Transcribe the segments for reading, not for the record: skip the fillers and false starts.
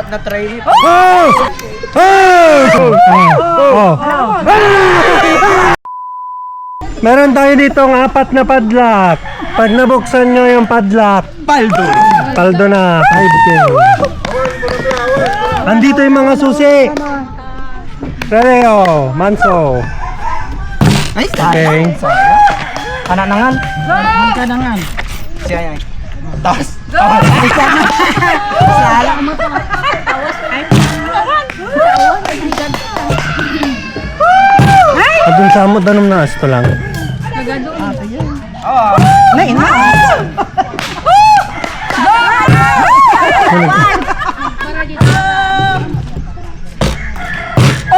na trainee. Oh! Oh! Meron tayo ditong 4 na padlock. Pag nabuksan nyo yung padlock, paldo na 5K. Andito yung mga susi. Reo, Manso. Okay. Kananangan. Kananangan. Siya yan. Taas. Sala mo to. Adun sa mo danom na asto lang. Nay na.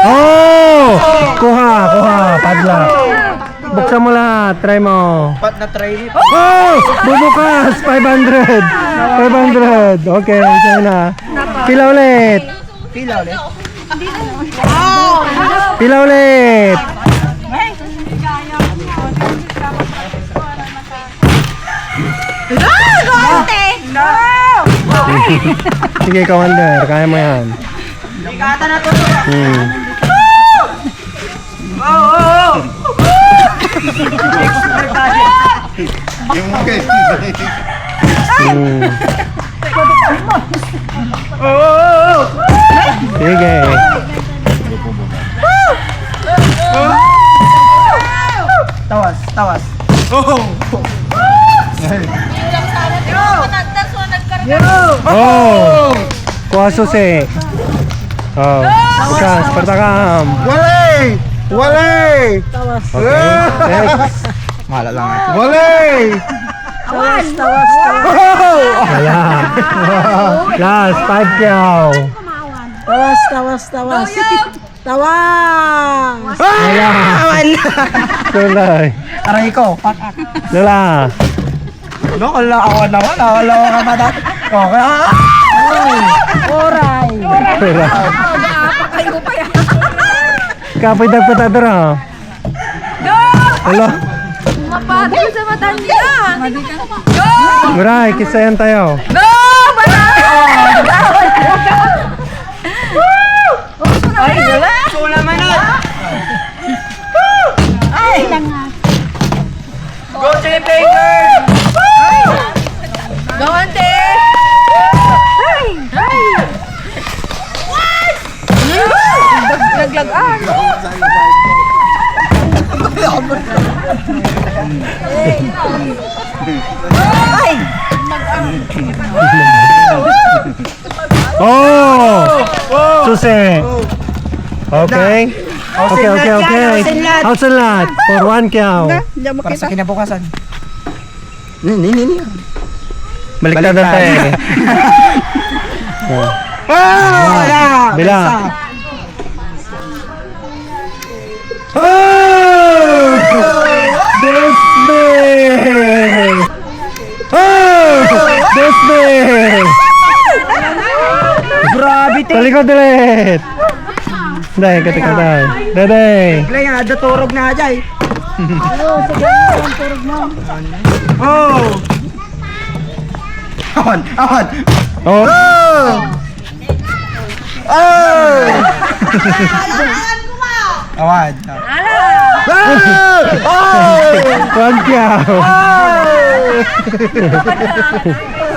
Oh! Kuha, padlock. Buksan mo lahat, try mo. Pat na trainee. Oh! Bubukas! 500! 500! Okay, sa'yo na. Pila ulit! Pila ulit. Pila ulit! Sige, Commander. Kaya mo yan. Ikata na to. Sige. Tawas. Oh! Kuha susi. Oh. Bukas, partakam. Walay! Okay. Next. Mahala lang. Walay! Tawas. Wala. Last, 5 kyaw. Tawas. Wala. Tulay. Aray ko. Pakak. Wala. Wala ako naman. Wala ako ka ba dati? Okay. Oray. Wala. Kapoy dagpatador ha. Hello. Mapatay sa matanda. Muray, kisayan tayo. No! Ay, wala. Sula man na. Ay. Go Chicken Baker. Go, ante! Laglagan. Oh! Susi. Okay. Okay. House and lot. For 1 kyaw. Para sa kinabukasan. Baliktad na tayo. Wala. Bila. Oh! Desme! Oh! Desme! Grabe te. Talikod ulit! Dahil, katikad tayo. Daday! Bigla nga, turog na ajay. Oh! Awan. Oh! Awan. 1 kyaw!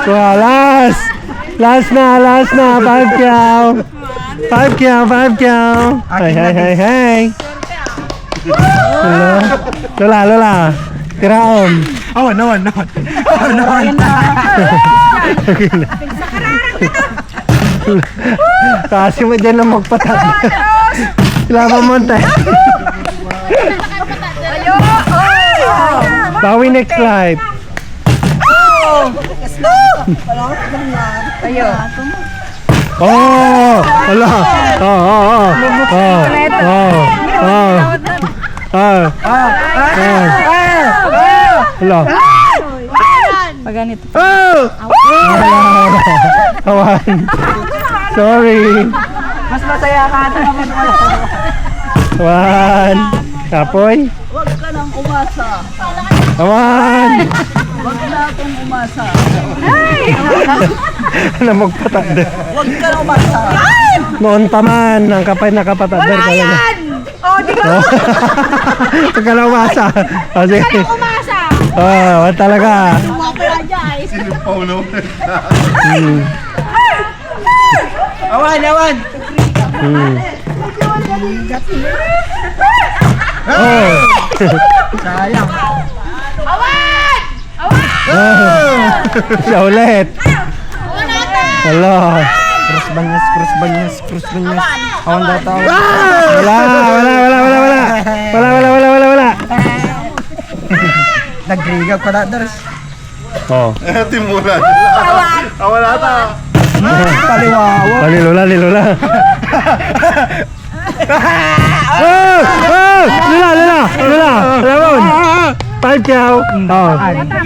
Kuha, last! Last na! 5 kyaw! 5 kyaw! Hey! Lola! Tiraon! Awan. Kasi mo dyan na magpatat. Kailangan mo tayo. Bawi next life. Oh! Wala! Wala! Pag ganito. Awan! Sorry! Mas masaya ka ata naman. Awan! Kapoy? Huwag ka nang umasa. Awan! Huwag na akong umasa. Namagpatader. Huwag ka na umasa. Noon pa man, ang kapay na kapatader. Wala yan! Oh, di ko Huwag ka na umasa. O, sige. umasa! Oh, talaga. Apologize! Awan, awan. Hmm. Oh. Sayang. Awan! Oh. Siya ulit. Awan natin! Hello. Cross banyas, cross banyas, cross banyas. Awan data. Wala. Nagrigaw pa na, Dars. Oh. Timulan. Awan! Awan ata. Paliwawa. Lila. Oh! Lila! Lamon! 5 chow. Oh.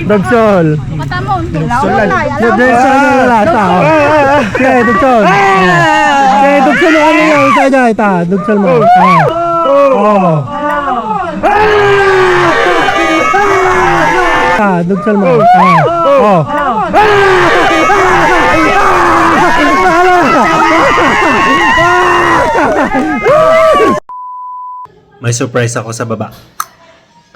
Dagsol. Matamon! Dagsol na lalata. Sige, dagsol. Sige, dagsol mo ano yung isa niya. Ita, dagsol mo. Oh. Dagsol mo. Oh. May surprise ako sa baba.